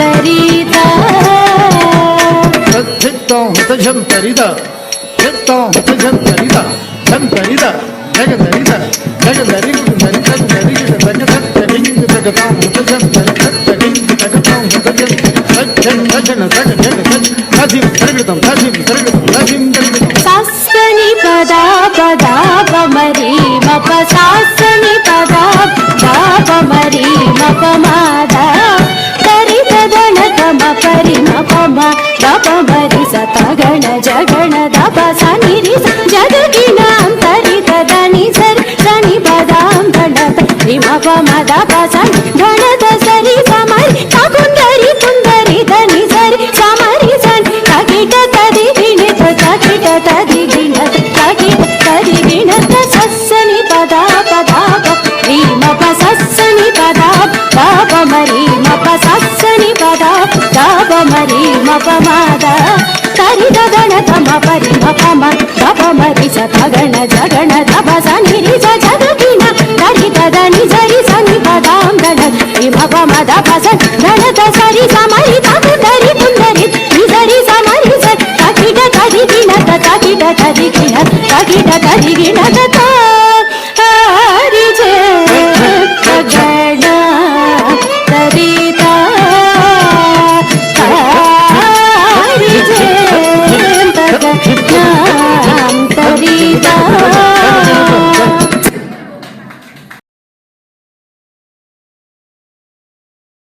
तरी జంతరిద జత్తం జంతరిద జంతరిద జగదరిద జగదరి గుదరి జగదరి జగదరి జగతాం జంతరి జగదరి జగతాం జగదరి సజ్జన సజ్జన సజ్జన సజ్జిం సరగతం సజ్జిం సరగతం సజ్జిం సరగతం సాస్సని పదా పదా పమరి మప సాస్సని పదా పమరి మప మాదా కరిత గణ తమ పరి మపమ దపమరి సతగణ జగణ దప సనిరి జగగిణ అంతరిత దని సరి సని పదాం గణత మప మద పసన్ గణత సరి సమరి తకుందరి కుందరి దని సరి సమరి సన్ తగిట తది విణిత తగిట తది గిణత తగిట తది గిణత సస్సని పదా పదా మప సస్సని పదా దాప మరి మప సస్సని పదా దాప మరి మప మాద కరిత గణ తమ పరి మపమ దప మరి సతగణ జగణ దప సనిరి జగగిణ కరిత దని సరి సని పదాం గణ మప మద పస గణత సరి సమరి తగ